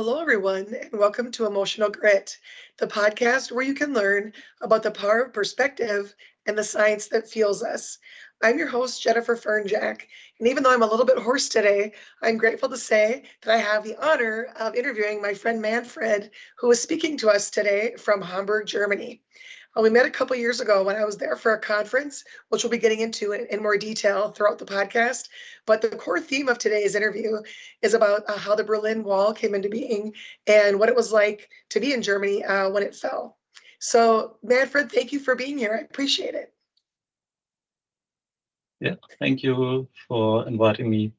Hello, everyone, and welcome to Emotional Grit, the podcast where you can learn about the power of perspective and the science that fuels us. I'm your host, Jennifer Fernjack, and even though I'm a little bit hoarse today, I'm grateful to say that I have the honor of interviewing my friend Manfred, who is speaking to us today from Hamburg, Germany. We met a couple years ago when I was there for a conference, which we'll be getting into in more detail throughout the podcast. But the core theme of today's interview is about how the Berlin Wall came into being and what it was like to be in Germany when it fell. So, Manfred, thank you for being here. I appreciate it. Yeah, thank you for inviting me.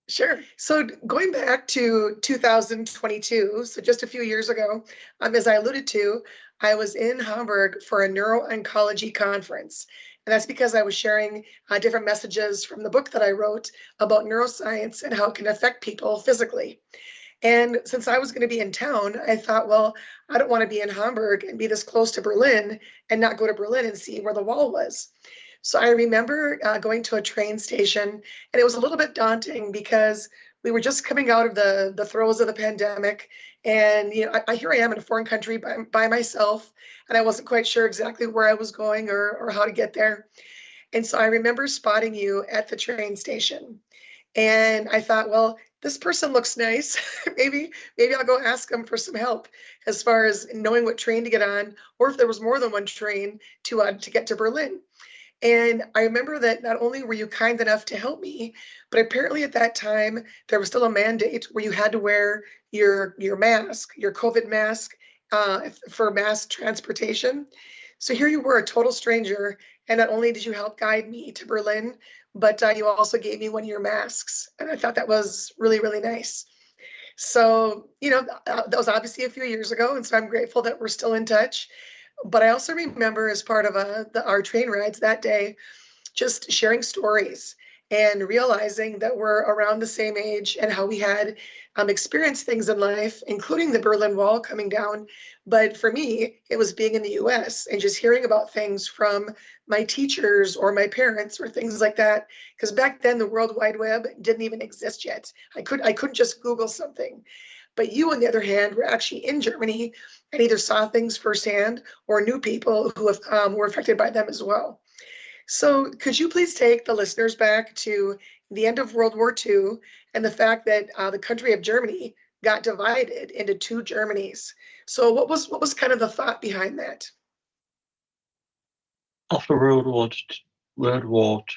Sure. So going back to 2022, so just a few years ago, as I alluded to, I was in Hamburg for a neuro-oncology conference. And that's because I was sharing different messages from the book that I wrote about neuroscience and how it can affect people physically. And since I was going to be in town, I thought, well, I don't want to be in Hamburg and be this close to Berlin and not go to Berlin and see where the wall was. So I remember going to a train station, and it was a little bit daunting because we were just coming out of the throes of the pandemic. And here I am in a foreign country by myself, and I wasn't quite sure exactly where I was going or how to get there. And so I remember spotting you at the train station. And I thought, well, this person looks nice. maybe I'll go ask them for some help as far as knowing what train to get on, or if there was more than one train to get to Berlin. And I remember that not only were you kind enough to help me, but apparently at that time, there was still a mandate where you had to wear your mask, your COVID mask, for mass transportation. So here you were, a total stranger, and not only did you help guide me to Berlin, but you also gave me one of your masks. And I thought that was really, really nice. So, that was obviously a few years ago, and so I'm grateful that we're still in touch. But I also remember as part of our train rides that day, just sharing stories and realizing that we're around the same age and how we had experienced things in life, including the Berlin Wall coming down. But for me, it was being in the US and just hearing about things from my teachers or my parents or things like that. Because back then, the World Wide Web didn't even exist yet. I couldn't just Google something. But you, on the other hand, were actually in Germany and either saw things firsthand or knew people who were affected by them as well. So could you please take the listeners back to the end of World War II and the fact that the country of Germany got divided into two Germanys? So what was kind of the thought behind that? After World War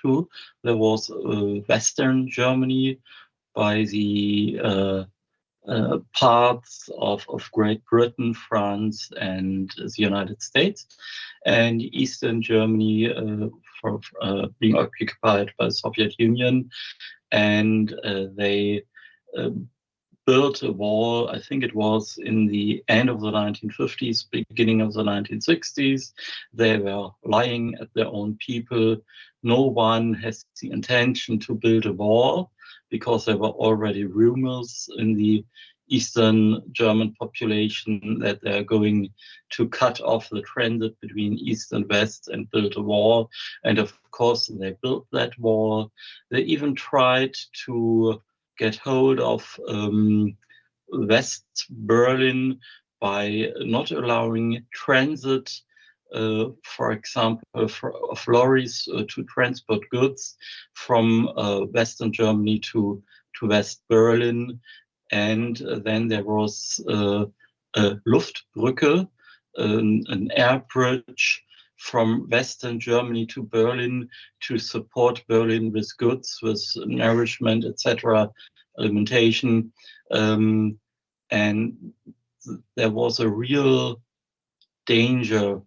II, there was Western Germany by the parts of Great Britain, France, and the United States, and Eastern Germany for being occupied by the Soviet Union, and they built a wall. I think it was in the end of the 1950s, beginning of the 1960s. They were lying at their own people. No one has the intention to build a wall because there were already rumors in the Eastern German population that they're going to cut off the transit between East and West and build a wall. And of course, they built that wall. They even tried to get hold of West Berlin by not allowing transit, for example, of lorries to transport goods from Western Germany to West Berlin. And then there was a Luftbrücke, an air bridge from Western Germany to Berlin to support Berlin with goods, with nourishment, etc., alimentation. And there was a real danger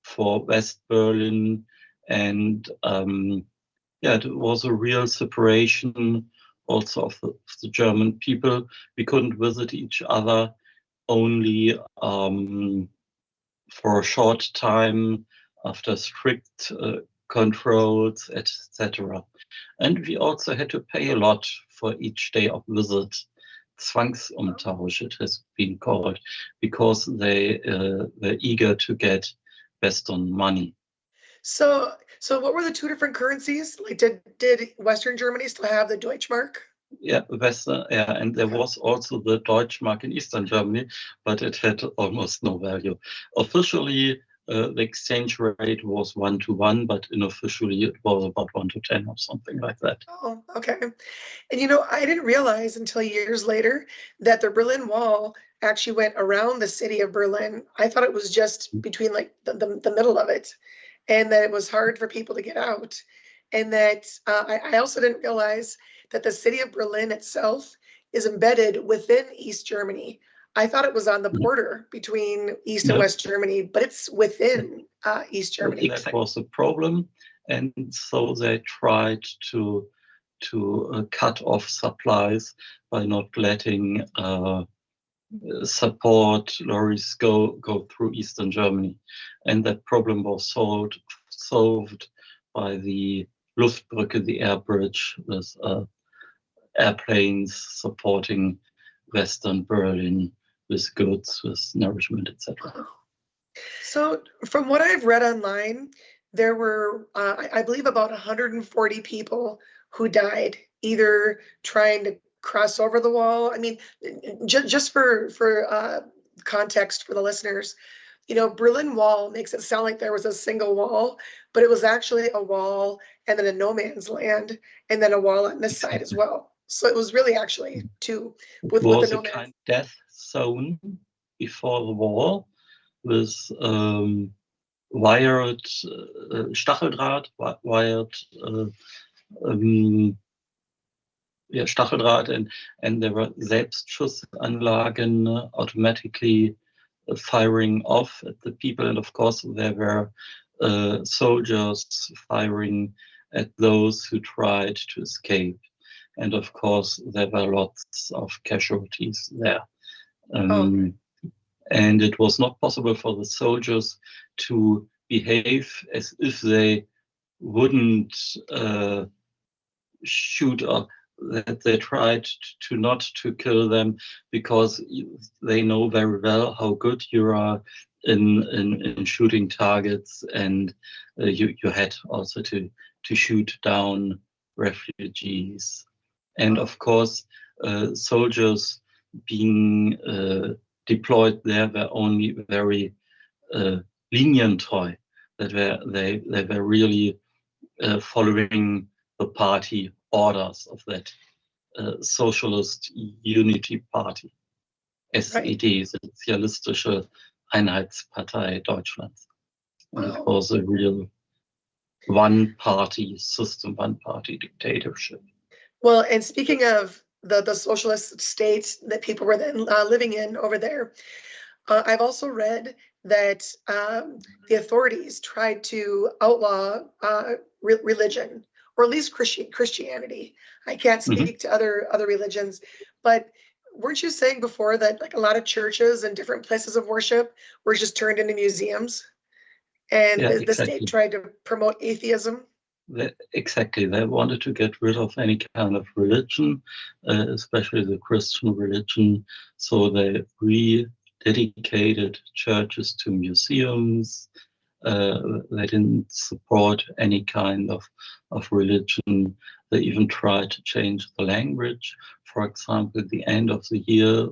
for West Berlin, and it was a real separation also of the German people. We couldn't visit each other, only for a short time after strict controls, etc. And we also had to pay a lot for each day of visit. Zwangsumtausch, it has been called, because they were eager to get Western money. So what were the two different currencies? Like, did Western Germany still have the Deutschmark? Yeah, Western, yeah, and there was also the Deutschmark in Eastern Germany, but it had almost no value. Officially, the exchange rate was 1 to 1, but unofficially it was about 1 to 10 or something like that. Oh, okay. And I didn't realize until years later that the Berlin Wall actually went around the city of Berlin. I thought it was just between like the middle of it, and that it was hard for people to get out. And that I also didn't realize that the city of Berlin itself is embedded within East Germany. I thought it was on the border between East and No, West Germany, but it's within East Germany. that was a problem, and so they tried to cut off supplies by not letting support lorries go through Eastern Germany, and that problem was solved by the Luftbrücke, the air bridge, with airplanes supporting Western Berlin with goods, with nourishment, etc. So from what I've read online, there were, I believe, about 140 people who died either trying to cross over the wall. I mean, just for context for the listeners, Berlin Wall makes it sound like there was a single wall, but it was actually a wall and then a no man's land and then a wall on this side as well. So it was really actually two It with the was a no man's. kind of death zone before the war with wired Stacheldraht, wired yeah, Stacheldraht, and there were Selbstschussanlagen automatically firing off at the people, and of course there were soldiers firing at those who tried to escape, and of course there were lots of casualties there. Oh, And it was not possible for the soldiers to behave as if they wouldn't shoot or that they tried to not to kill them, because they know very well how good you are in shooting targets, and you had also to shoot down refugees, and of course soldiers being deployed there were only very lenientreu, that they were really following the party orders of that Socialist Unity Party, SED, Sozialistische Einheitspartei Deutschlands. And it was a real one-party system, one-party dictatorship. Well, and speaking of the socialist states that people were then living in over there, I've also read that the authorities tried to outlaw religion, or at least Christianity. I can't speak to other religions, but weren't you saying before that like a lot of churches and different places of worship were just turned into museums, and Yeah, the state tried to promote atheism? Exactly. They wanted to get rid of any kind of religion, especially the Christian religion. So they rededicated churches to museums. They didn't support any kind of religion. They even tried to change the language. For example, at the end of the year,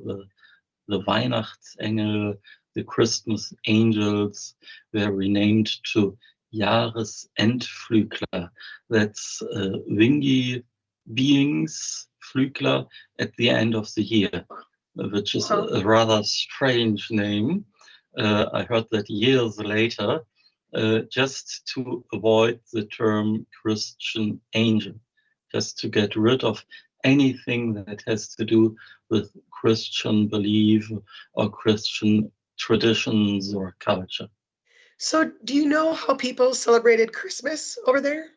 the Weihnachtsengel, the Christmas angels were renamed to Jahresendflügler. That's wingy beings, Flügler, at the end of the year, which is a rather strange name. I heard that years later, just to avoid the term Christian angel, just to get rid of anything that has to do with Christian belief or Christian traditions or culture. So do you know how people celebrated Christmas over there?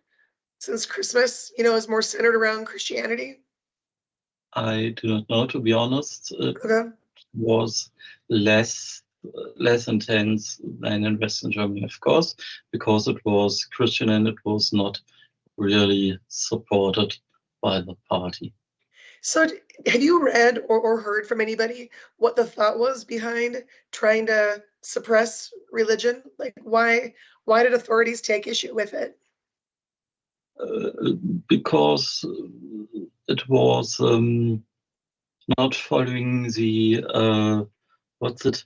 Since Christmas, is more centered around Christianity? I do not know, to be honest. It Okay. was less intense than in Western Germany, of course, because it was Christian and it was not really supported by the party. So have you read or heard from anybody what the thought was behind trying to suppress religion? Like why did authorities take issue with it? because it was not following the what's it,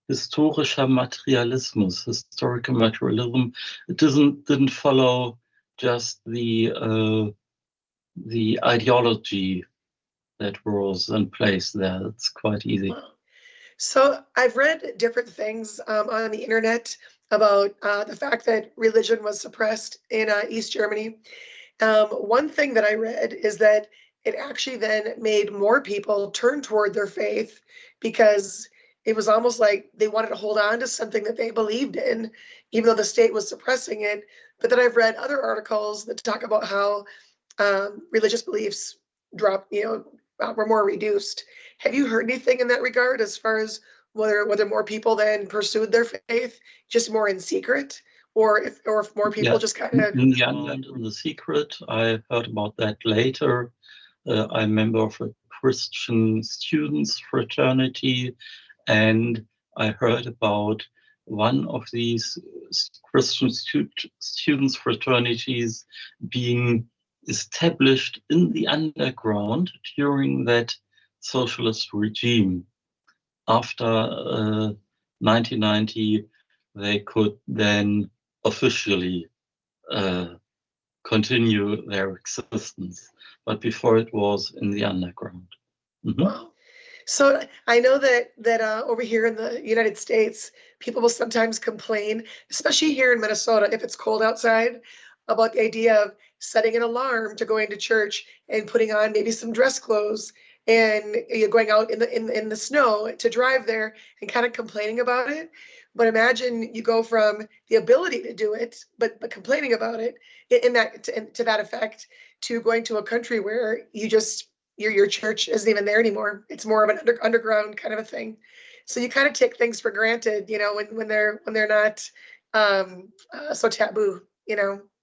historischer Materialismus, historical materialism. It didn't follow just the ideology that was in place there. It's quite easy. So I've read different things on the internet about the fact that religion was suppressed in East Germany. One thing that I read is that it actually then made more people turn toward their faith because it was almost like they wanted to hold on to something that they believed in, even though the state was suppressing it. But then I've read other articles that talk about how religious beliefs were more reduced. Have you heard anything in that regard as far as whether more people then pursued their faith just more in secret, or if more people just kind of in the end, in the secret? I heard about that later. I'm a member of a Christian students fraternity, and I heard about one of these Christian students fraternities being established in the underground during that socialist regime. After 1990, they could then officially continue their existence, but before it was in the underground. Mm-hmm. Wow. So I know that over here in the United States, people will sometimes complain, especially here in Minnesota, if it's cold outside, about the idea of setting an alarm to going to church and putting on maybe some dress clothes and you're going out in the snow to drive there and kind of complaining about it. But imagine you go from the ability to do it, but complaining about it to that effect, to going to a country where your church isn't even there anymore. It's more of an underground kind of a thing. So you kind of take things for granted, when they're not so taboo,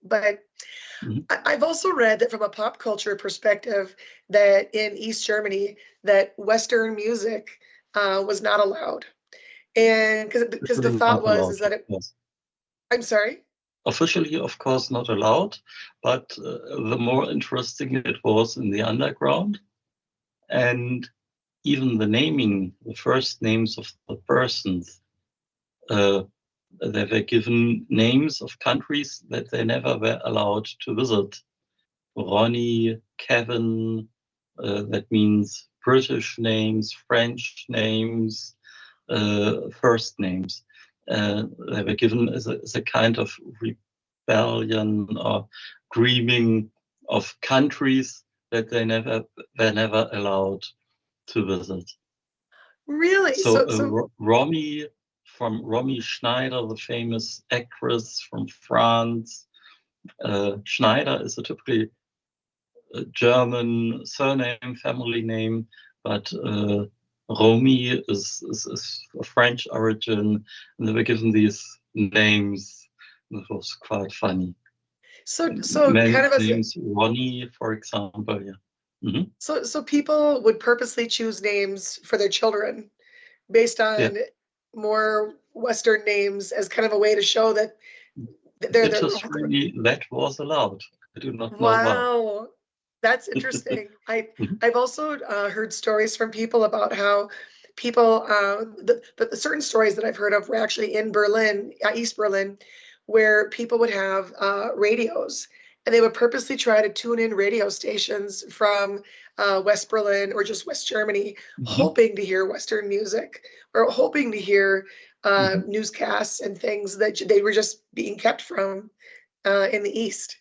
But I've also read that from a pop culture perspective, that in East Germany, that Western music was not allowed, and because the thought is that it. Yes. I'm sorry. Officially, of course, not allowed, but the more interesting it was in the underground, and even the first names of the persons, they were given names of countries that they never were allowed to visit. Ronnie, Kevin, that means British names, French names, first names. They were given as a kind of rebellion or dreaming of countries that they were never allowed to visit. Really? So Romy Schneider, the famous actress from France. Schneider is a typically German surname, family name, but Romy is of French origin, and they were given these names. It was quite funny. So Many kind of names, Ronnie, for example. Yeah. Mm-hmm. So people would purposely choose names for their children based on more Western names as kind of a way to show that they're Interestingly, that was allowed. I do not know why. Wow, that's interesting. I've also heard stories from people about how people the certain stories that I've heard of were actually in Berlin, East Berlin, where people would have radios, and they would purposely try to tune in radio stations from West Berlin or just West Germany, hoping to hear Western music or hoping to hear newscasts and things that they were just being kept from in the East.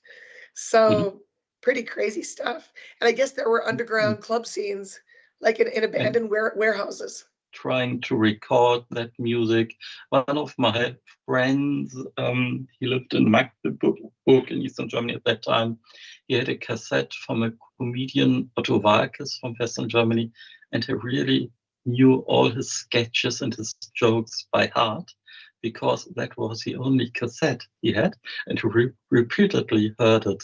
So pretty crazy stuff. And I guess there were underground club scenes, like in abandoned warehouses. Trying to record that music. One of my friends, he lived in Magdeburg in Eastern Germany at that time. He had a cassette from a comedian, Otto Walkes from Western Germany, and he really knew all his sketches and his jokes by heart, because that was the only cassette he had, and he repeatedly heard it,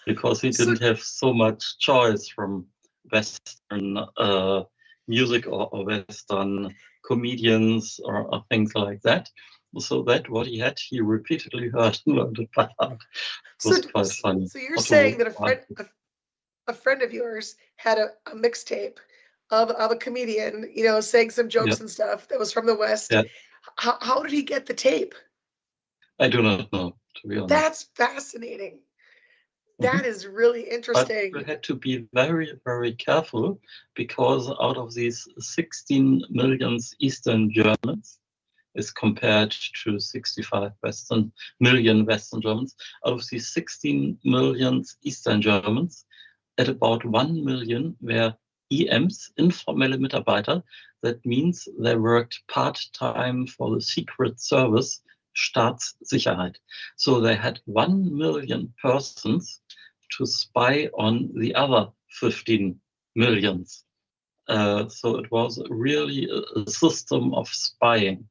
because he didn't have so much choice from Western music or Western comedians or things like that. So that what he repeatedly heard and learned it by heart. It So, was quite funny. so you're saying that a friend of yours had a mixtape of a comedian, saying some Yeah, jokes and stuff that was from the West. yeah. How did he get the tape? I do not know, to be honest. That's fascinating. That is really But interesting. we had to be very, very careful because out of these 16 million Eastern Germans, is compared to 65 million Western Germans, out of these 16 million Eastern Germans, at about 1 million were EMs, informelle Mitarbeiter. That means they worked part-time for the Secret Service, Staatssicherheit. So they had 1 million persons to spy on the other 15 millions. So it was really a system of spying.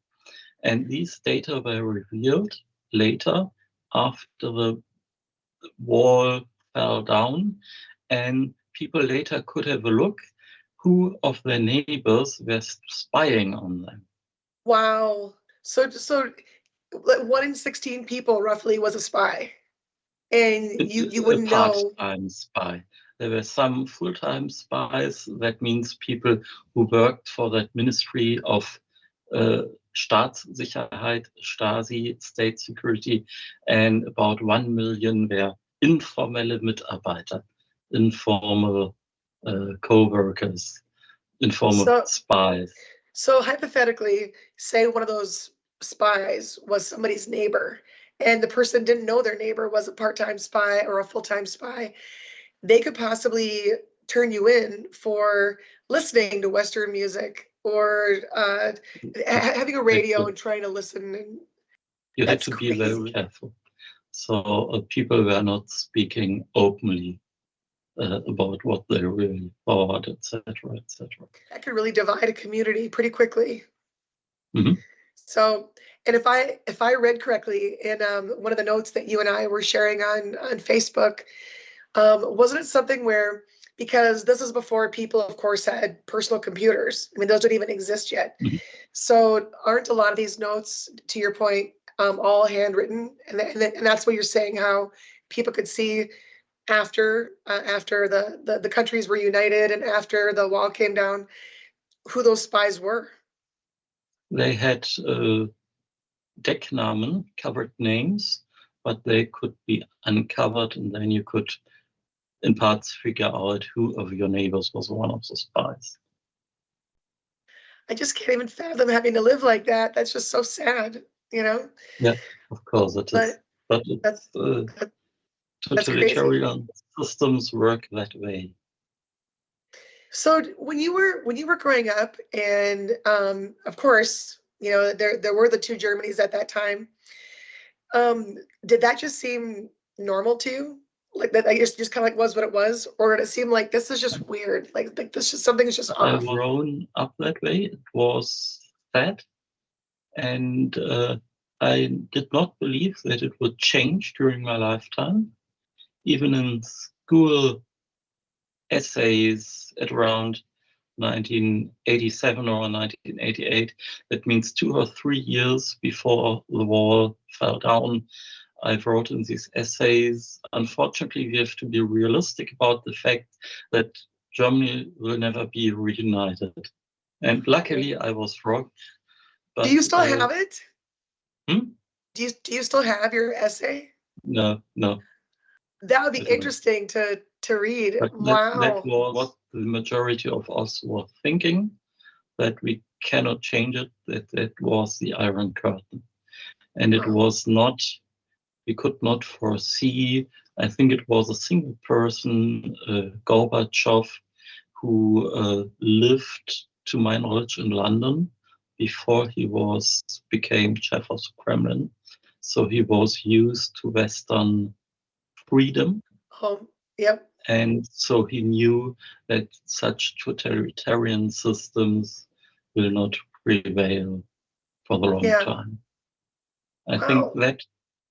And these data were revealed later after the wall fell down, and people later could have a look who of their neighbors were spying on them. Wow. So like 1 in 16 people roughly was a spy. And you A wouldn't know. part-time spy. There were some full-time spies. That means people who worked for that Ministry of Staatssicherheit, Stasi, State Security, and about 1 million were informelle Mitarbeiter, informal co-workers, informal So spies. so hypothetically, say one of those spies was somebody's neighbor, and the person didn't know their neighbor was a part-time spy or a full-time spy. They could possibly turn you in for listening to Western music or having a radio and trying to listen. And You had that's to be very crazy. careful. So people were not speaking openly about what they really thought, etc., etc. That could really divide a community pretty quickly. Mhm. So, and if I read correctly in one of the notes that you and I were sharing on Facebook, wasn't it something where, because this is before people, of course, had personal computers. I mean, those don't even exist yet. Mhm. So aren't a lot of these notes, to your point, all handwritten? And that's what you're saying, how people could see after the countries were united and after the wall came down, who those spies were. They had Decknamen, covered names, but they could be uncovered, and then you could, in parts, figure out who of your neighbors was one of the spies. I just can't even fathom having to live like that. That's just so sad, you know? Yeah, of course it is. But But that's that's crazy. totalitarian systems work that way. So when you were growing up, and of course, there were the two Germanys at that time. Did that just seem normal to you? Like that, I guess just kind of like was what it was, or did it seem like this is just weird? Like this just something's just I've off. grown up that way. It was sad, and I did not believe that it would change during my lifetime. Even in school essays at around 1987 or 1988, that means 2 or 3 years before the wall fell down, I wrote in these essays, unfortunately, we have to be realistic about the fact that Germany will never be reunited. And luckily, I was wrong. Do But you still have it? hmm? Do you still have your essay? No, That would be I don't know. interesting to read. But that Wow. was what the majority of us were thinking, that we cannot change it, that was the Iron Curtain. And it Wow. was not, we could not foresee, I think it was a single person, Gorbachev, who lived, to my knowledge, in London before he became chef of the Kremlin. So he was used to Western freedom. Yep. And so he knew that such totalitarian systems will not prevail for the long Yeah. time. I think Wow.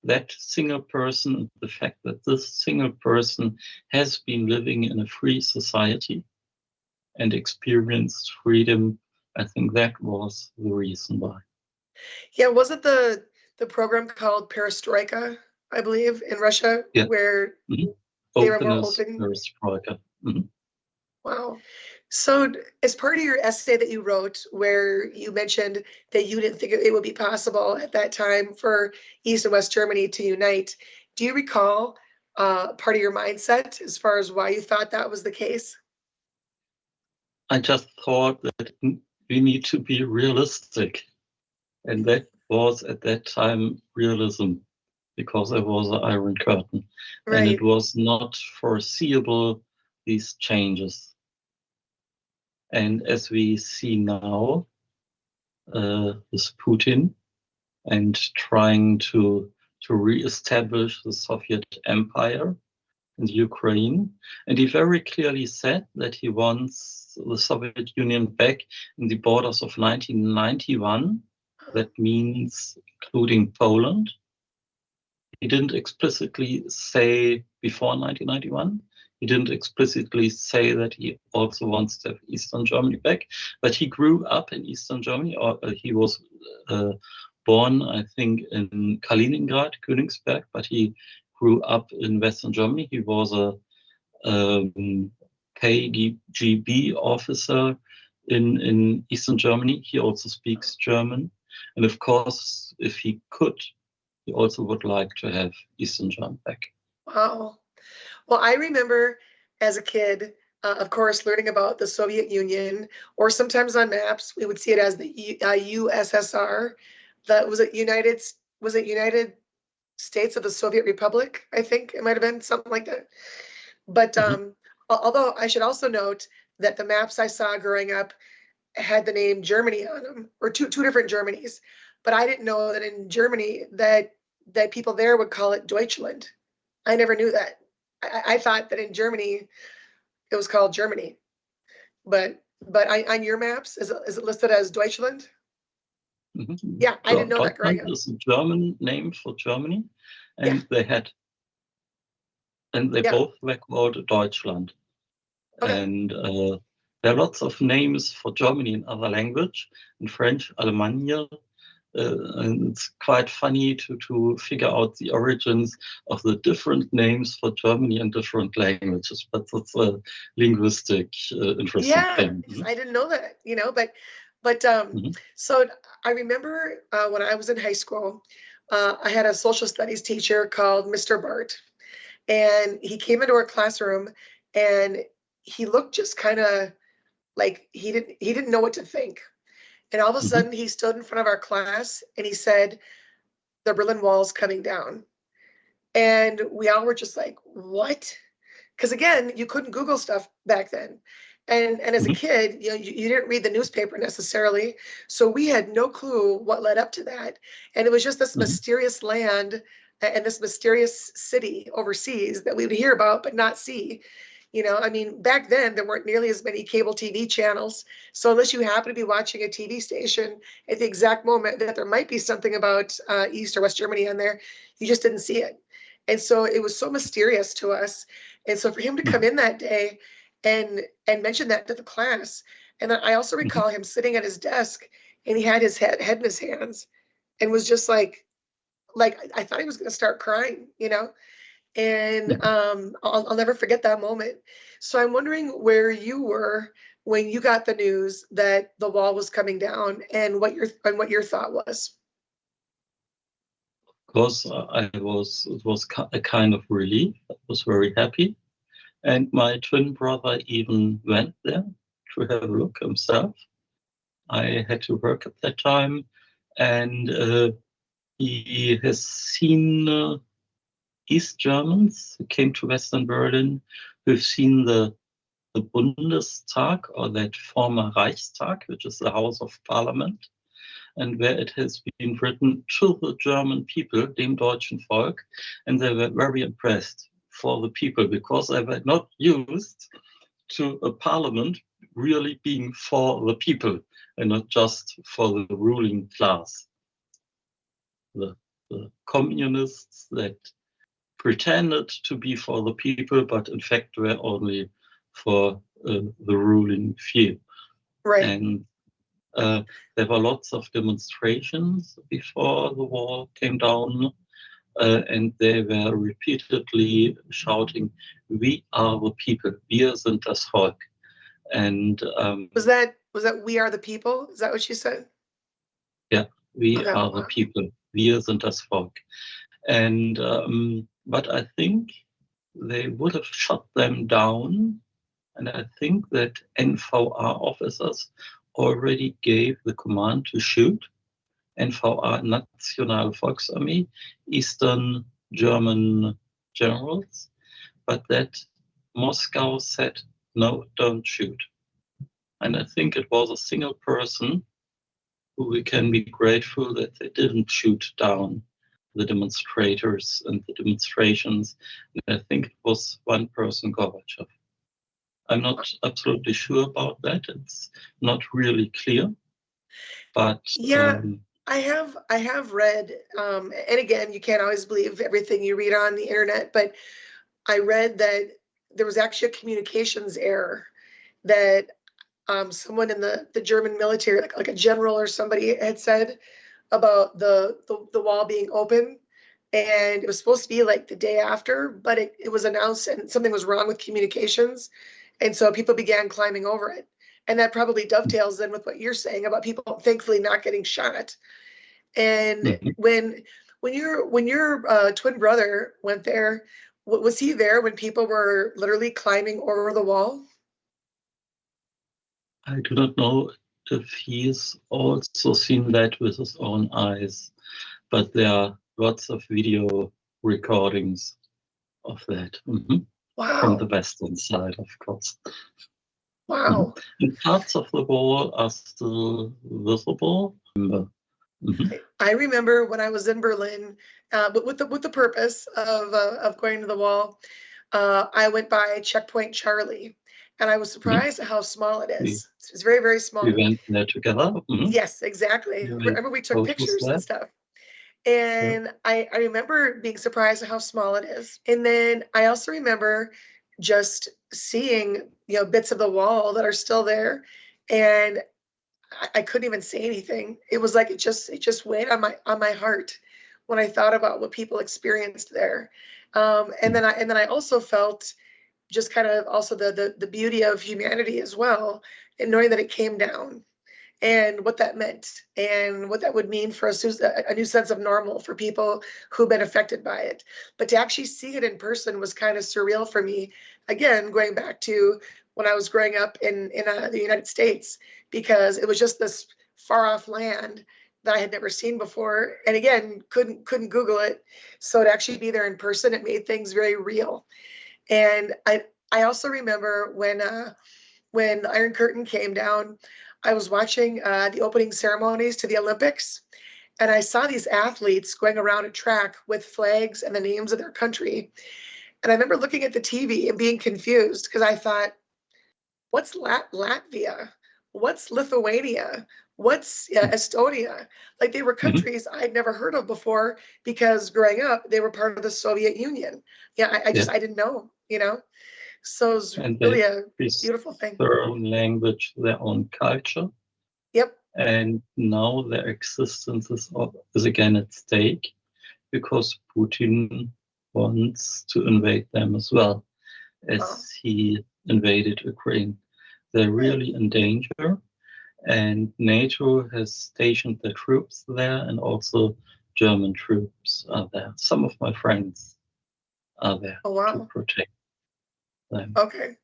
that single person, the fact that this single person has been living in a free society and experienced freedom, I think that was the reason why. Yeah, wasn't the program called Perestroika, I believe, in Russia, Yeah. where Mhm. they were more Openness, open? perestroika. Mhm. Wow. So, as part of your essay that you wrote, where you mentioned that you didn't think it would be possible at that time for East and West Germany to unite, do you recall part of your mindset as far as why you thought that was the case? I just thought that we need to be realistic. And that was at that time realism, because there was an Iron Curtain. And it Right. was not foreseeable, these changes. And as we see now, with Putin and trying to re-establish the Soviet Empire in the Ukraine, and he very clearly said that he wants the Soviet Union back in the borders of 1991. That means including Poland. He didn't explicitly say before 1991. He didn't explicitly say that he also wants to have Eastern Germany back, but he grew up in Eastern Germany, or he was uh, born, I think, in Kaliningrad, Königsberg, but he grew up in Western Germany. He was a KGB officer in Eastern Germany. He also speaks German. And of course, if he could, he also would like to have Eastern Germany back. Wow. Well, I remember as a kid, of course, learning about the Soviet Union, or sometimes on maps, we would see it as the USSR. That was it United States of the Soviet Republic, I think it might have been something like that. But Mhm. although I should also note that the maps I saw growing up had the name Germany on them, or two different Germanys. But I didn't know that in Germany that people there would call it Deutschland. I never knew that. I thought that in Germany it was called Germany, but on your maps is it listed as Deutschland? Mhm. Yeah, I didn't know that growing Deutschland up. is a German name for Germany, Yeah, and they yeah, both were called Deutschland. okay. And there are lots of names for Germany in other language, in French, Allemagne. And it's quite funny to figure out the origins of the different names for Germany in different languages. But that's a linguistic interesting Yeah, thing. I didn't know that, but Mhm. so I remember when I was in high school, I had a social studies teacher called Mr. Bart, and he came into our classroom and he looked just kind of like he didn't know what to think. And all of a Mhm. sudden he stood in front of our class and he said, "The Berlin Wall's coming down." And we all were just like, "What?" Because again, you couldn't Google stuff back then. And as a Mhm. kid, you didn't read the newspaper necessarily. So we had no clue what led up to that. And it was just this Mhm. mysterious land and this mysterious city overseas that we would hear about but not see. I mean, back then there weren't nearly as many cable TV channels. So unless you happen to be watching a TV station at the exact moment that there might be something about East or West Germany on there, you just didn't see it. And so it was so mysterious to us. And so for him to come Mhm. in that day and mention that to the class, and then I also Mhm. recall him sitting at his desk and he had his head in his hands and was just like I thought he was going to start crying. And Mhm. I'll never forget that moment. So I'm wondering where you were when you got the news that the wall was coming down and what your thought was. Because it was a kind of relief. I was very happy. And my twin brother even went there to have a look himself. I had to work at that time, and he has seen East Germans who came to Western Berlin, who've seen the Bundestag, or that former Reichstag, which is the House of Parliament, and where it has been written to the German people, dem deutschen Volk, and they were very impressed for the people because they were not used to a parliament really being for the people and not just for the ruling class. The, the communists that pretended to be for the people, but in fact were only for the ruling few. Right. And There were lots of demonstrations before the wall came down, and they were repeatedly shouting, "We are the people, wir sind das Volk." And Was that "We Are the People"? Is that what you said? yeah, we Okay, are the wow. people, wir sind das Volk. And but I think they would have shut them down, and I think that NVA officers already gave the command to shoot. NVA, Nationale Volksarmee, Eastern German generals, but that Moscow said, no, don't shoot. And I think it was a single person who we can be grateful that they didn't shoot down the demonstrators and the demonstrations. And I think it was one person, Gorbachev. I'm not absolutely sure about that. It's not really clear. But Yeah, I have read, and again, you can't always believe everything you read on the internet, but I read that there was actually a communications error that someone in the German military, like a general or somebody, had said about the wall being open. And it was supposed to be like the day after, but it was announced and something was wrong with communications. And so people began climbing over it. And that probably dovetails then with what you're saying about people thankfully not getting shot. And mhm. when your twin brother went there, was he there when people were literally climbing over the wall? I do not know if he's also seen that with his own eyes, but there are lots of video recordings of that, from the Wow. western side, of course. Wow. And parts of the wall are still visible. Mhm. I remember when I was in Berlin, but with the purpose of going to the wall, I went by Checkpoint Charlie, and I was Mhm. surprised at how small it We, is. It's very, very we small. went there together. Yes, exactly. We made Remember we took photos pictures and there. stuff. Yeah. And I remember being surprised at how small it is. And then I also remember just seeing, bits of the wall that are still there. And I couldn't even say anything. It was like it just weighed on my heart when I thought about what people experienced there. And then I also felt just kind of also the beauty of humanity as well, and knowing that it came down and what that meant and what that would mean for a new sense of normal for people who've been affected by it. But to actually see it in person was kind of surreal for me. Again, going back to when I was growing up in the United States, because it was just this far off land that I had never seen before, and again couldn't Google it. So to actually be there in person, it made things very real. And I also remember when the Iron Curtain came down, I was watching the opening ceremonies to the Olympics, and I saw these athletes going around a track with flags and the names of their country. And I remember looking at the TV and being confused because I thought, what's Latvia? What's Lithuania? What's Estonia? Like they were Mhm. countries I'd never heard of before because growing up, they were part of the Soviet Union. Yeah, I Yeah. just, I didn't know. So it was And they really have a this beautiful thing. their own language, their own culture. Yep. And now their existence is again at stake because Putin wants to invade them as well Wow. as he invaded Ukraine. They're Right. really in danger, and NATO has stationed their troops there, and also German troops are there. Some of my friends are there Oh, to wow. protect them. Okay.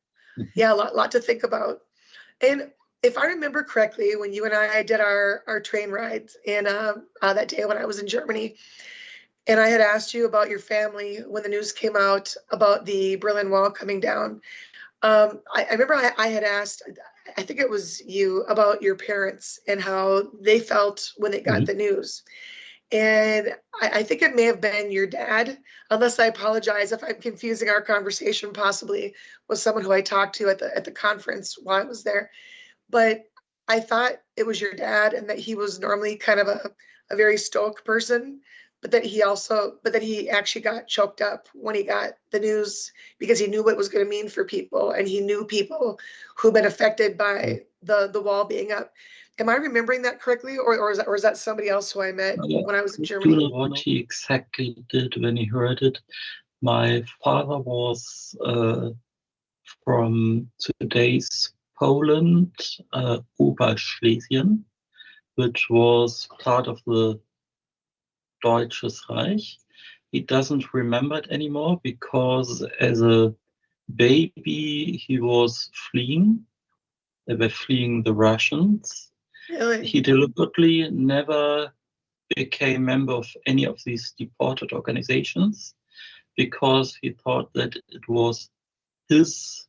Yeah, a lot to think about. And if I remember correctly, when you and I did our train rides in that day when I was in Germany, and I had asked you about your family when the news came out about the Berlin Wall coming down. I remember I had asked, I think it was you, about your parents and how they felt when they got Mhm. the news. And I think it may have been your dad, unless I apologize if I'm confusing our conversation possibly with someone who I talked to at the conference while I was there. But I thought it was your dad and that he was normally kind of a very stoic person, but that he actually got choked up when he got the news because he knew what it was going to mean for people and he knew people who've been affected by the wall being up. Am I remembering that correctly, or is that somebody else who I met when I was in I don't know Germany? what he exactly did when he heard it. My father was from today's Poland, Oberschlesien, which was part of the Deutsches Reich. He doesn't remember it anymore because as a baby he was fleeing. They were fleeing the Russians. Really? He deliberately never became member of any of these deported organizations because he thought that it was his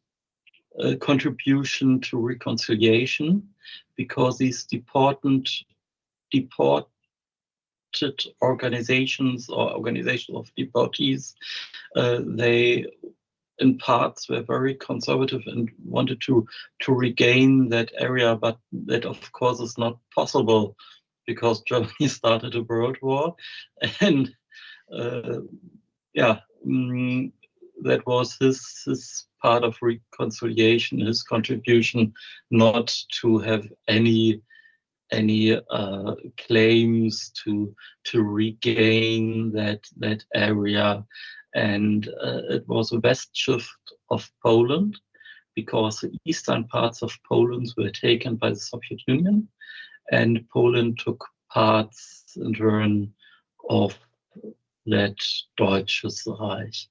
contribution to reconciliation, because these deported organizations or organizations of deportees, they in parts were very conservative and wanted to regain that area, but that of course is not possible because Germany started a world war, and uh, yeah, that was his part of reconciliation, his contribution, not to have any claims to regain that area. And it was a west shift of Poland because the eastern parts of Poland were taken by the Soviet Union, and Poland took parts in turn of that Deutsches Reich.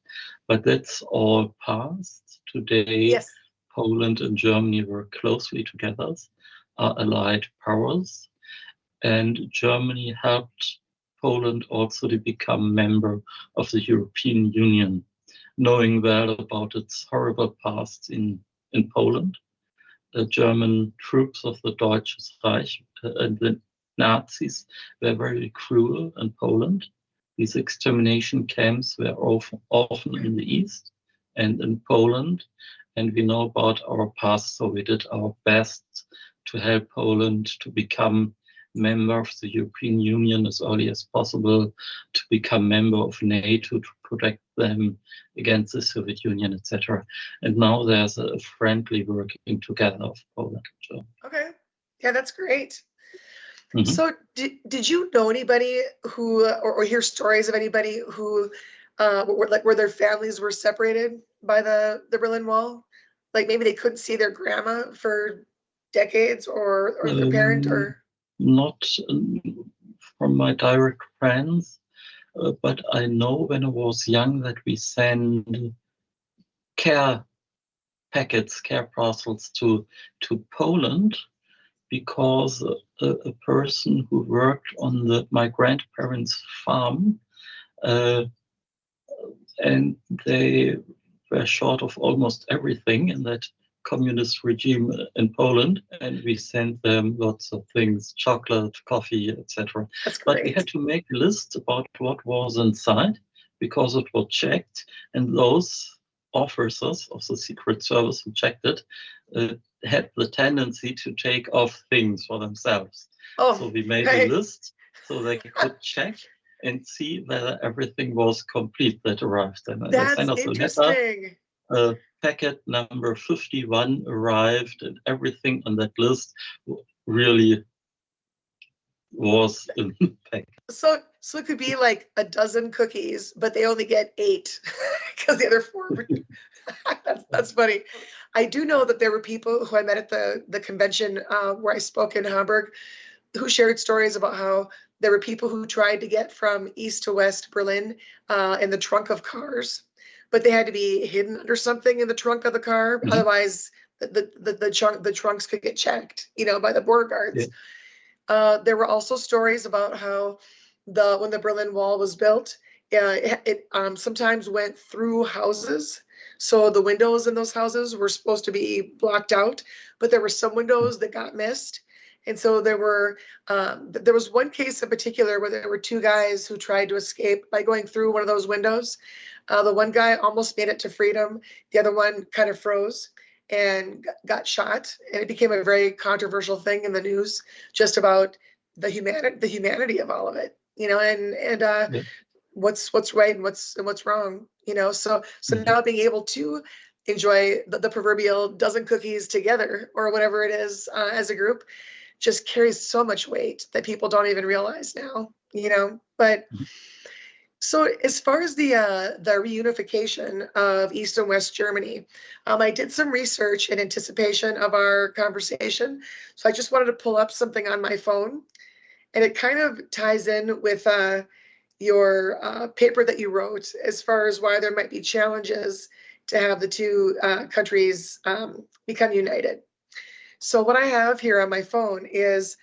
But that's all past. Today, Yes. Poland and Germany work closely together, are allied powers, and Germany helped Poland also to become member of the European Union, knowing well about its horrible past in Poland. The German troops of the Deutsches Reich and the Nazis were very cruel in Poland. These extermination camps were often in the east and in Poland, and we know about our past, so we did our best to help Poland to become member of the European Union as early as possible, to become member of NATO, to protect them against the Soviet Union, etc. And now there's a friendly working together of Poland and Germany. Okay. Yeah, that's great. Mhm. So did you know anybody who, or hear stories of anybody who, where their families were separated by the Berlin Wall? Like maybe they couldn't see their grandma for decades, or their parent, Um, or. Not from my direct friends, but I know when I was young that we sent care packets, care parcels to Poland, because a person who worked on my grandparents' farm, uh, and they were short of almost everything in that communist regime in Poland, and we sent them lots of things, chocolate, coffee, etc. That's But we had great. to make a list about what was inside because it was checked, and those officers of the Secret Service who checked it uh, had the tendency to take off things for themselves. Oh, So we made a right. list so they could check and see whether everything was complete that arrived. And they That's sent us a letter. interesting. Packet number 51 arrived, and everything on that list really was in the packet. So it could be like a dozen cookies, but they only get 8 because the other 4 were. That's funny. I do know that there were people who I met at the convention where I spoke in Hamburg who shared stories about how there were people who tried to get from east to west Berlin in the trunk of cars, but they had to be hidden under something in the trunk of the car. Mhm. Otherwise, the trunks could get checked, by the border Yeah. guards. There were also stories about how when the Berlin Wall was built, it sometimes went through houses. So the windows in those houses were supposed to be blocked out, but there were some windows that got missed. And so there was one case in particular where there were 2 guys who tried to escape by going through one of those windows. The one guy almost made it to freedom. The other one kind of froze and got shot. And it became a very controversial thing in the news, just about the humanity of all of it, and Yeah. what's right and what's wrong, so Mhm. now being able to enjoy the proverbial dozen cookies together or whatever it is, as a group, just carries so much weight that people don't even realize now, but so as far as the reunification of East and West Germany, I did some research in anticipation of our conversation. So I just wanted to pull up something on my phone, and it kind of ties in with your paper that you wrote as far as why there might be challenges to have the two countries become united. So what I have here on my phone is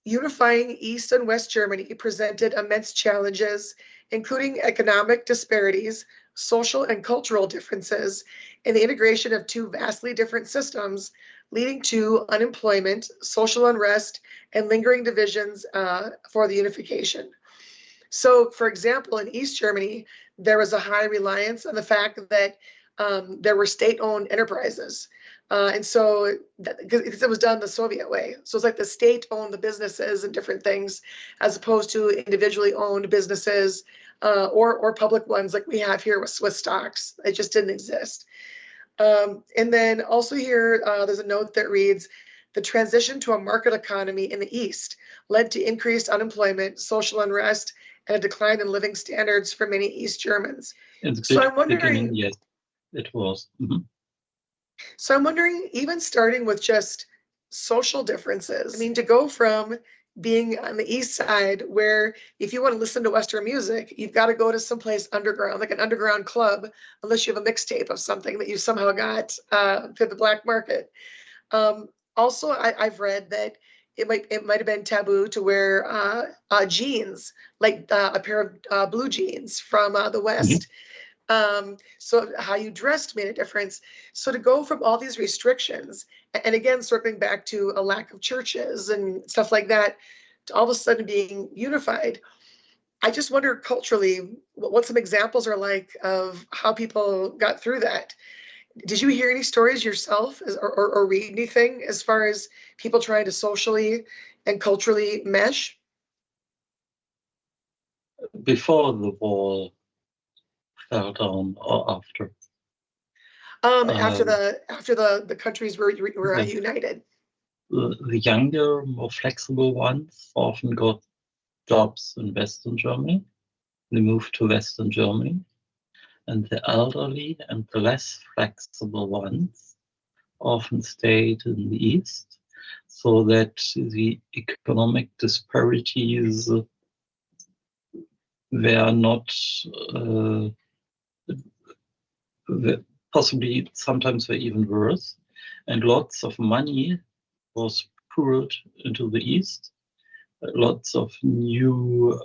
unifying East and West Germany presented immense challenges, including economic disparities, social and cultural differences, and the integration of two vastly different systems, leading to unemployment, social unrest, and lingering divisions for the unification. So, for example, in East Germany, there was a high reliance on the fact that there were state-owned enterprises. And so, because it was done the Soviet way. So it's like the state owned the businesses and different things, as opposed to individually owned businesses or public ones like we have here with stocks. It just didn't exist. And then also here, there's a note that reads, the transition to a market economy in the East led to increased unemployment, social unrest, and a decline in living standards for many East Germans. In the So I'm beginning, wondering, yes, it was. so I'm wondering, even starting with just social differences, I mean, to go from being on the East Side, where if you want to listen to Western music, you've got to go to someplace underground, like an underground club, unless you have a mixtape of something that you somehow got through the black market. Also, I've read that it might have been taboo to wear jeans, like a pair of blue jeans from the West. So how you dressed made a difference. So to go from all these restrictions, and again, circling back to a lack of churches and stuff like that, to all of a sudden being unified, I just wonder culturally what some examples are like of how people got through that. Did you hear any stories yourself or read anything as far as people trying to socially and culturally mesh? Before the wall fell down or after? After Um, the countries were yeah. united. The younger, more flexible ones often got jobs in Western Germany. They moved to Western Germany. And the elderly and the less flexible ones often stayed in the East, so that the economic disparities were not possibly sometimes were even worse, and lots of money was poured into the East. Lots of new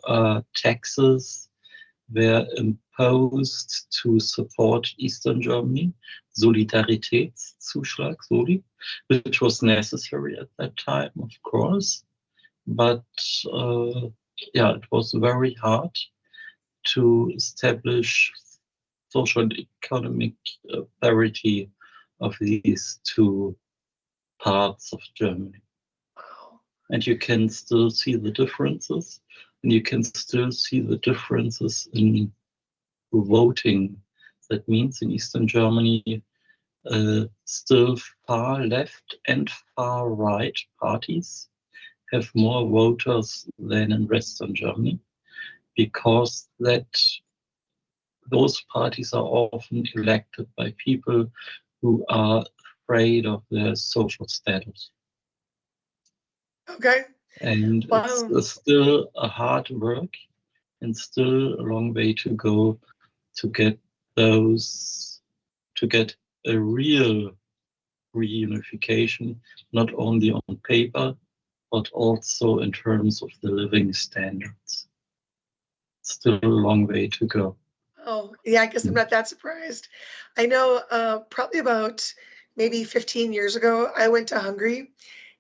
taxes were imposed to support Eastern Germany, Solidaritätszuschlag, Soli, which was necessary at that time, of course. But yeah, it was very hard to establish social and economic parity of these two parts of Germany. And you can still see the differences, and you can still see the differences in voting. That means in Eastern Germany, still far left and far right parties have more voters than in Western Germany, because those parties are often elected by people who are afraid of their social status. Okay. And Wow. it's still a hard work and still a long way to go to get a real reunification, not only on paper, but also in terms of the living standards. Still a long way to go. Oh, yeah, I guess I'm not that surprised. I know probably about maybe 15 years ago, I went to Hungary,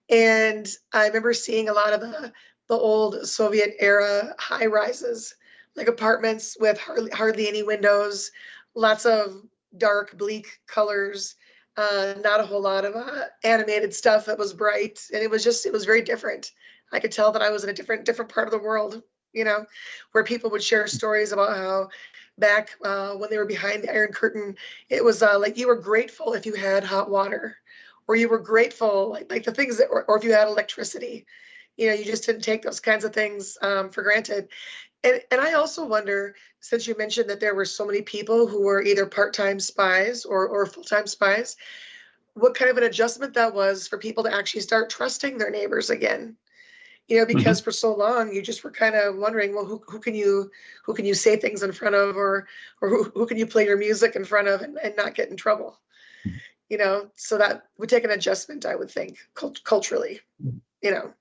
and I remember seeing a lot of the old Soviet era high rises, like apartments with hardly any windows, lots of dark, bleak colors, not a whole lot of animated stuff that was bright. And it was very different. I could tell that I was in a different part of the world, where people would share stories about how back when they were behind the Iron Curtain, it was like you were grateful if you had hot water, or you were grateful, like the things that, or if you had electricity, you just didn't take those kinds of things for granted. And I also wonder, since you mentioned that there were so many people who were either part-time spies or full-time spies, what kind of an adjustment that was for people to actually start trusting their neighbors again. Because for so long you just were kind of wondering, well, who can you say things in front of, or who can you play your music in front of and not get in trouble? So that would take an adjustment, I would think, culturally, you know.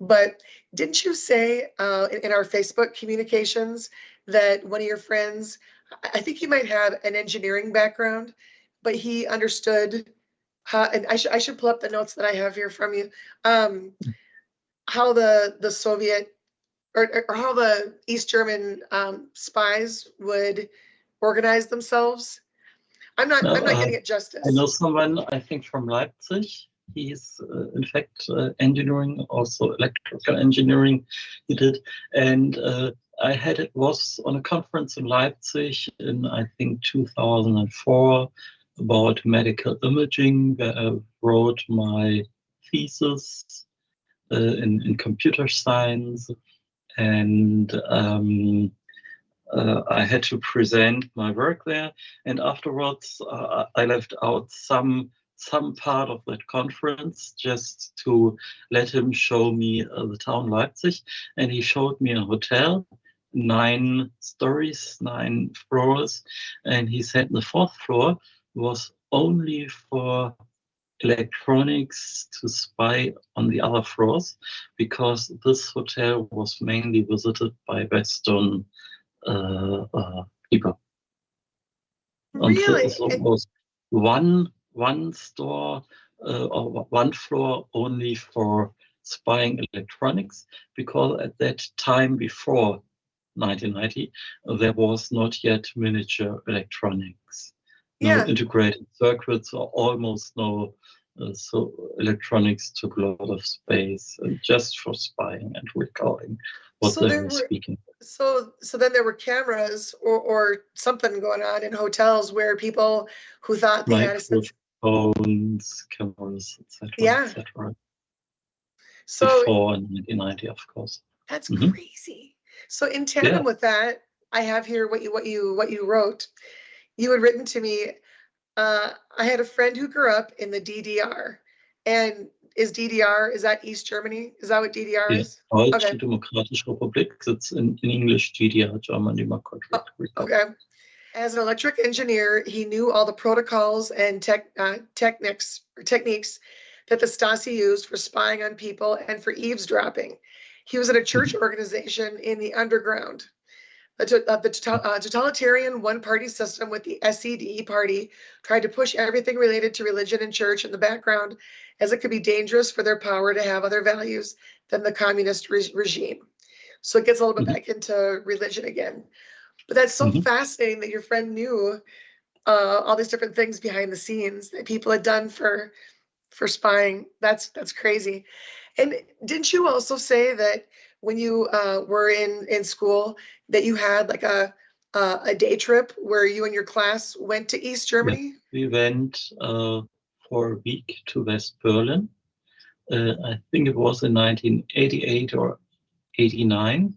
But didn't you say in our Facebook communications that one of your friends, I think you might have an engineering background, but he understood how, and I should pull up the notes that I have here from you, how the Soviet or how the East German spies would organize themselves. No, I'm not getting it I know justice. someone, I think from Leipzig. He's in fact engineering, also electrical engineering. He did, and it was on a conference in Leipzig in I think 2004 about medical imaging, where I wrote my thesis in computer science, and I had to present my work there, and afterwards I left out some part of that conference just to let him show me the town Leipzig, and he showed me a hotel, 9 stories, 9 floors, and he said the 4th floor was only for electronics to spy on the other floors, because this hotel was mainly visited by Western people. And Really? so it was one store or one floor only for spying electronics, because at that time before 1990 there was not yet miniature electronics, no Yeah. integrated circuits, or almost no. So electronics took a lot of space just for spying and recording what So they there were were speaking. so then there were cameras or something going on in hotels where people who thought they had a sense. Microphones, cameras, etc., Yeah. etc. So Before 1990, of course. that's Hmm. crazy. So in Yeah, tandem with that, I have here what you wrote. You had written to me. I had a friend who grew up in the DDR, and is that East Germany? Is that what DDR yeah. is? Deutsche Okay. Demokratische Republik. It's in English GDR, German Democratic Republic. Okay. As an electric engineer, he knew all the protocols and techniques that the Stasi used for spying on people and for eavesdropping. He was in a church Mhm. organization in the underground. The totalitarian one-party system with the SED party tried to push everything related to religion and church in the background, as it could be dangerous for their power to have other values than the communist regime. So it gets a little bit Mhm. back into religion again. But that's so Mhm. fascinating that your friend knew all these different things behind the scenes that people had done for spying. That's crazy. And didn't you also say that when you were in school that you had like a day trip where you and your class went to East Yeah, Germany? we went for a week to West Berlin. I think it was in 1988 or 89.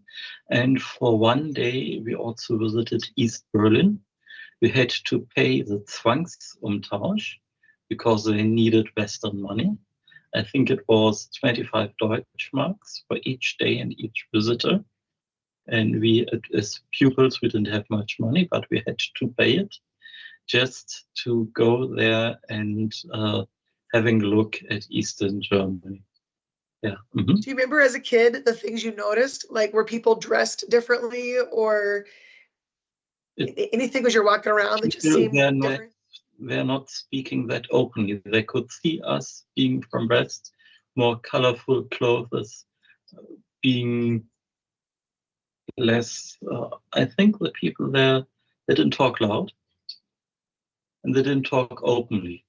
And for one day, we also visited East Berlin. We had to pay the Zwangsumtausch because they needed Western money. I think it was 25 Deutschmarks for each day and each visitor. And we, as pupils, we didn't have much money, but we had to pay it just to go there and having a look at Eastern Germany. Yeah. Mm-hmm. Do you remember as a kid the things you noticed? Like were people dressed differently or anything as you're walking around that just People seemed different? were not speaking that openly. They could see us being from West, more colorful clothes, being less. I think the people there, they didn't talk loud and they didn't talk openly.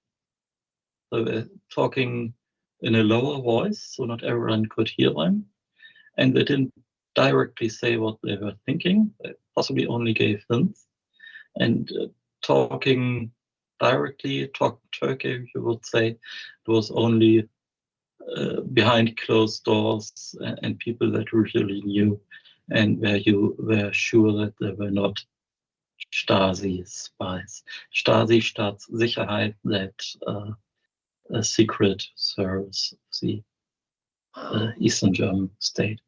They were talking in a lower voice, so not everyone could hear them. And they didn't directly say what they were thinking. They possibly only gave hints. And talking directly talk Turkey, you would say. It was only behind closed doors and people that really knew, and where you were sure that they were not Stasi spies. Stasi Staatssicherheit, that a secret service of the Eastern German state.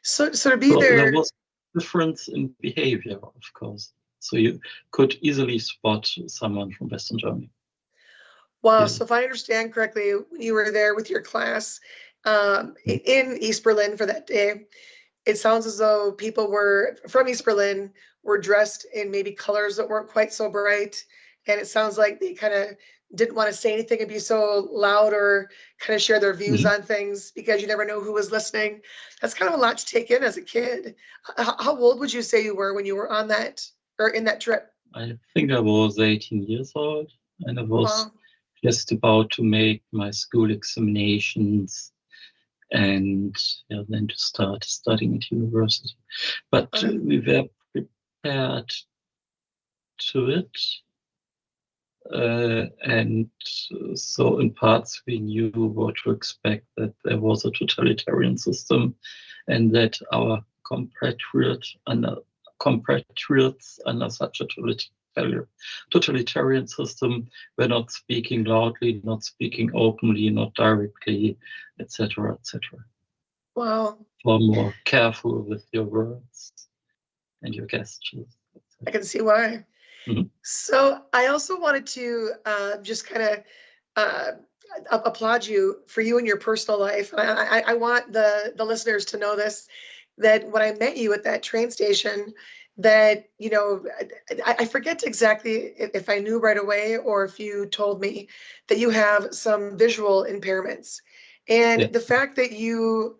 So to be So there there, was difference in behavior, of course. So you could easily spot someone from Western Germany. wow. Yeah. So if I understand correctly, when you were there with your class in East Berlin for that day, it sounds as though people were from East Berlin were dressed in maybe colors that weren't quite so bright. And it sounds like they kind of didn't want to say anything and be so loud or kind of share their views Mhm. on things because you never know who was listening. That's kind of a lot to take in as a kid. How old would you say you were when you were on that or in that trip? I think I was 18 years old, and I was Wow. just about to make my school examinations and then to start studying at university. But we were prepared to it. And so in parts we knew what to expect, that there was a totalitarian system and that our compatriots under such a totalitarian system were not speaking loudly, not speaking openly, not directly, etc., etc. Wow. Far more careful with your words and your gestures. I can see why. Mhm. So I also wanted to just kind of uh, applaud you for you and your personal life. I want the listeners to know this, that when I met you at that train station, that, you know, I forget exactly if I knew right away or if you told me that you have some visual impairments. And Yeah. the fact that you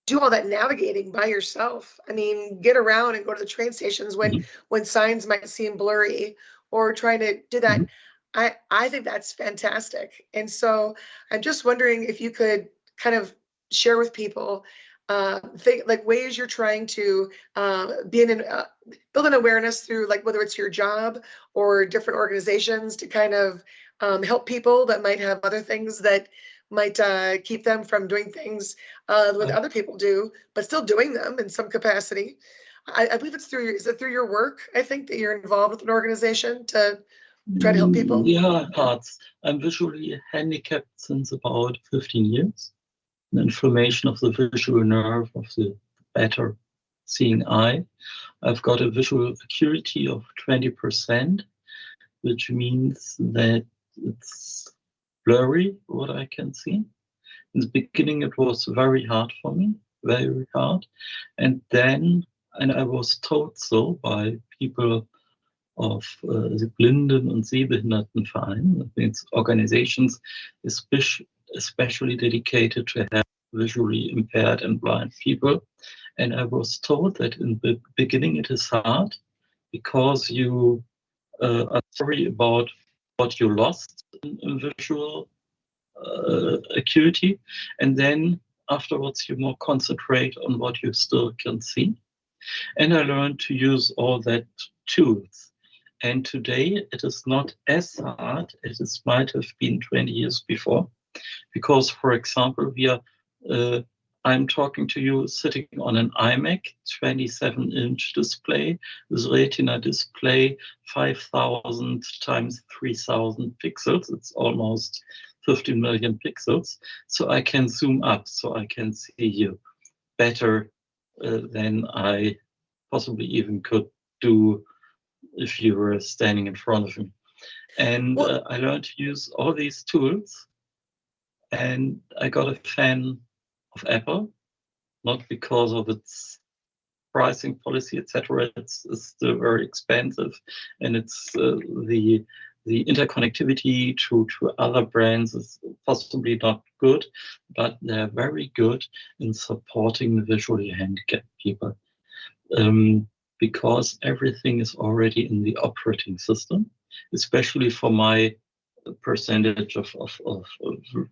do all that navigating by yourself. I mean, get around and go to the train stations Mhm. when signs might seem blurry or trying to do that. Mhm. I think that's fantastic. And so I'm just wondering if you could kind of share with people think like ways you're trying to build an awareness through like whether it's your job or different organizations to kind of help people that might have other things that might keep them from doing things with I other people do, but still doing them in some capacity. I believe it's through is it through your work? I think that you're involved with an organization to try to help people. Yeah, parts. I'm visually handicapped since about 15 years. An inflammation of the visual nerve of the better seeing eye. I've got a visual acuity of 20%, which means that it's blurry what I can see. In the beginning, it was very hard for me, very hard. And I was told so by people of the Blinden- und Sehbehindertenverein, that means organizations especially dedicated to help visually impaired and blind people. And I was told that in the beginning it is hard because you are sorry about what you lost in visual acuity, and then afterwards you more concentrate on what you still can see. And I learned to use all that tools. And today it is not as hard as it might have been 20 years before, because, for example, I'm talking to you sitting on an iMac 27-inch display with Retina display, 5,000 times 3,000 pixels. It's almost 15 million pixels. So I can zoom up, so I can see you better than I possibly even could do if you were standing in front of me. And Well, I learned to use all these tools, and I got a fan of Apple, not because of its pricing policy, etc. It's still very expensive, and it's the interconnectivity to other brands is possibly not good, but they're very good in supporting the visually handicapped people. Because everything is already in the operating system, especially for my percentage of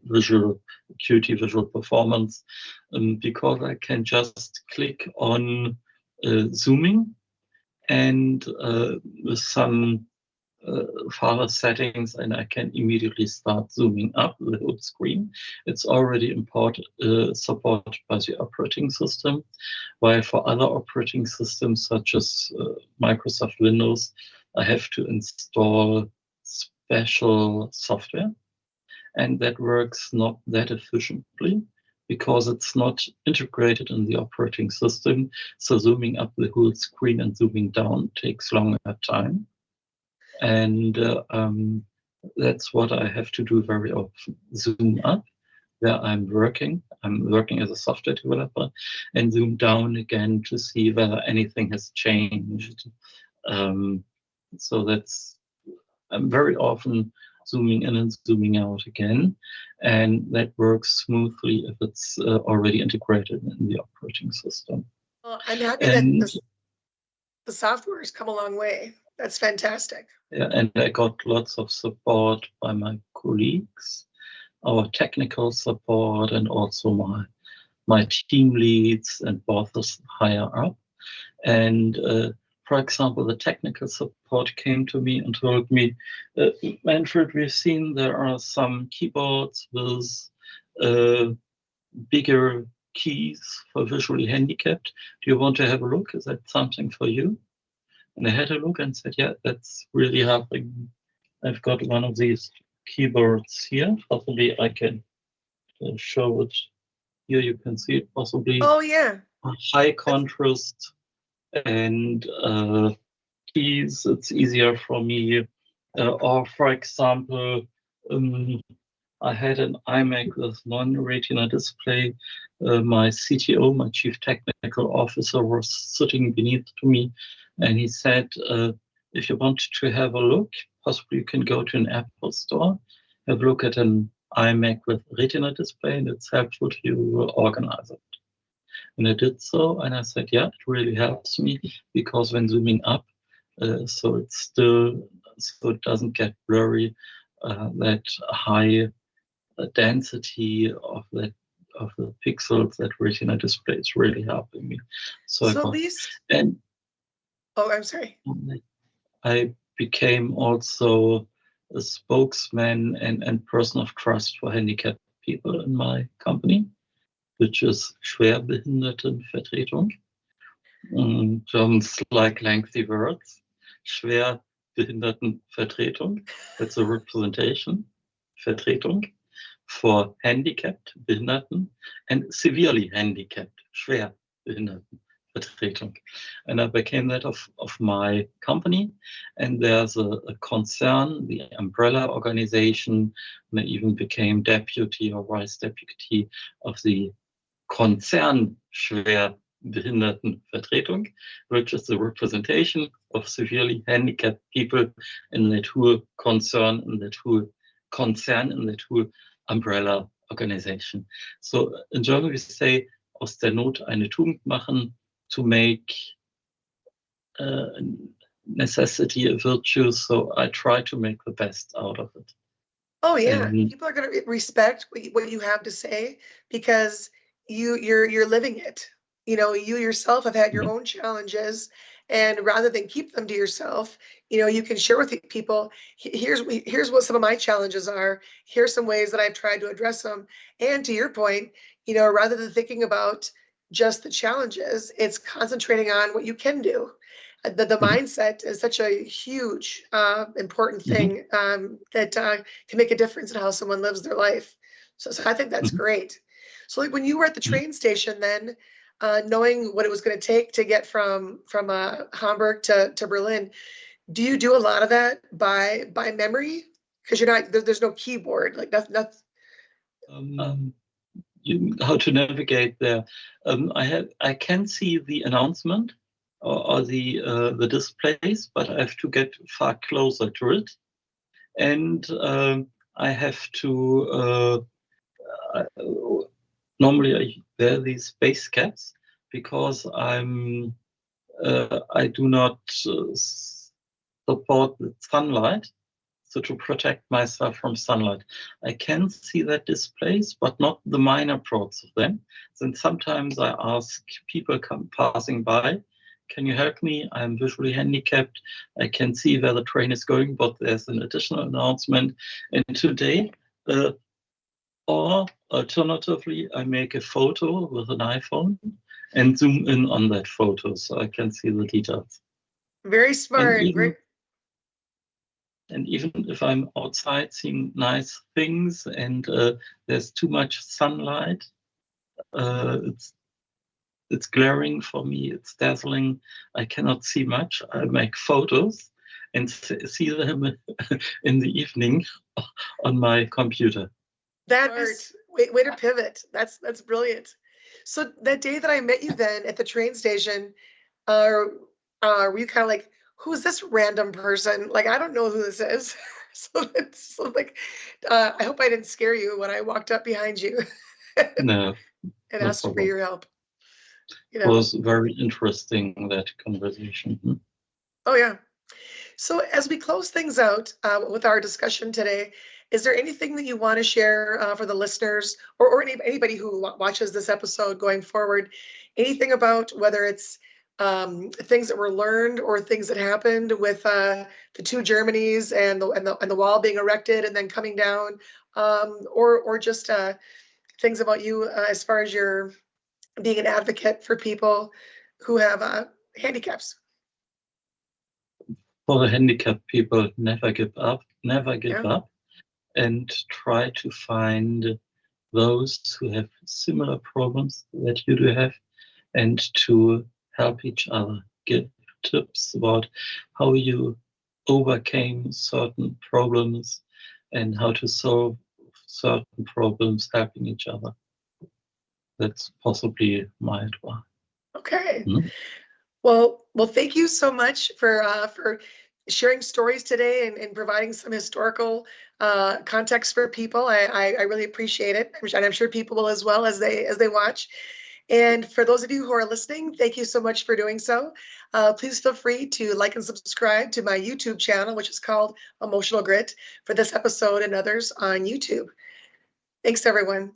visual acuity, visual performance, because I can just click on zooming and with some file settings, and I can immediately start zooming up the whole screen. It's already supported by the operating system, while for other operating systems such as Microsoft Windows, I have to install special software, and that works not that efficiently because it's not integrated in the operating system. So zooming up the whole screen and zooming down takes longer time. And that's what I have to do very often. Zoom up where I'm working. I'm working as a software developer, and zoom down again to see whether anything has changed. So I'm very often zooming in and zooming out again, and that works smoothly if it's already integrated in the operating system. Well, I'm happy that And the software has come a long way. That's fantastic. yeah, and I got lots of support by my colleagues, our technical support, and also my team leads and bosses higher up. And for example, the technical support came to me and told me, Manfred, we've seen there are some keyboards with bigger keys for visually handicapped. Do you want to have a look? Is that something for you? And I had a look and said, yeah, that's really helping. I've got one of these keyboards here. Possibly I can show it here. You can see it possibly. Oh, yeah. High contrast and keys. It's easier for me. Or for example, I had an iMac with non-retina display. My CTO, my chief technical officer, was sitting beneath to me, and he said, if you want to have a look, possibly you can go to an Apple store, have a look at an iMac with retina display, and it's helpful to organize it. And I did so, and I said, yeah, it really helps me because when zooming up, so it doesn't get blurry, that high density of the pixels that retina display is really helping me. So at least, and oh, I'm sorry. I became also a spokesman and person of trust for handicapped people in my company, which is Schwerbehindertenvertretung. Germans like lengthy words. Schwerbehindertenvertretung, that's a representation, Vertretung, for handicapped, Behinderten, and severely handicapped, Schwerbehindertenvertretung. And I became that of my company. And there's a concern, the umbrella organization, and I even became deputy or vice deputy of the Konzern Schwerbehindertenvertretung, which is the representation of severely handicapped people in that whole concern, in that whole umbrella organization. So in German we say, aus der Not eine Tugend machen, to make necessity a virtue. So I try to make the best out of it. Oh yeah, people are going to respect what you have to say because you're living it. You know, you yourself have had your own challenges, and rather than keep them to yourself, you know, you can share with people, here's what some of my challenges are. Here's some ways that I've tried to address them. And to your point, you know, rather than thinking about just the challenges, it's concentrating on what you can do. The mindset is such a huge, important thing that can make a difference in how someone lives their life. So I think that's great. So like when you were at the train station then, knowing what it was going to take to get from Hamburg to Berlin, do you do a lot of that by memory? Because you're not, there's no keyboard, like that's how to navigate there. I can see the announcement or the displays, but I have to get far closer to it, and I have to normally I wear these base caps because I do not support the sunlight, so to protect myself from sunlight. I can see that displays, but not the minor parts of them. Then sometimes I ask people passing by, can you help me? I'm visually handicapped. I can see where the train is going, but there's an additional announcement. And today, or alternatively, I make a photo with an iPhone and zoom in on that photo so I can see the details. Very smart. And even if I'm outside seeing nice things and there's too much sunlight, it's glaring for me, it's dazzling, I cannot see much. I make photos and see them in the evening on my computer. That's way to pivot. That's brilliant. So that day that I met you then at the train station, were you kind of like, who's this random person? Like, I don't know who this is. So like, I hope I didn't scare you when I walked up behind you No, and no asked for problem. your help. It was very interesting, that conversation. Oh, yeah. So as we close things out with our discussion today, is there anything that you want to share for the listeners or anybody who watches this episode going forward? Anything about whether it's things that were learned or things that happened with the two Germanys and the wall being erected and then coming down, or just things about you as far as your being an advocate for people who have handicaps? For the handicapped people, never give up, Yeah. and try to find those who have similar problems that you do have, and to help each other. Give tips about how you overcame certain problems and how to solve certain problems, helping each other. That's possibly my advice. Okay. Well, thank you so much for sharing stories today and providing some historical context for people. I really appreciate it, and I'm sure people will as well as they watch. And for those of you who are listening, thank you so much for doing so. Please feel free to like and subscribe to my YouTube channel, which is called Emotional Grit, for this episode and others on YouTube. Thanks, everyone.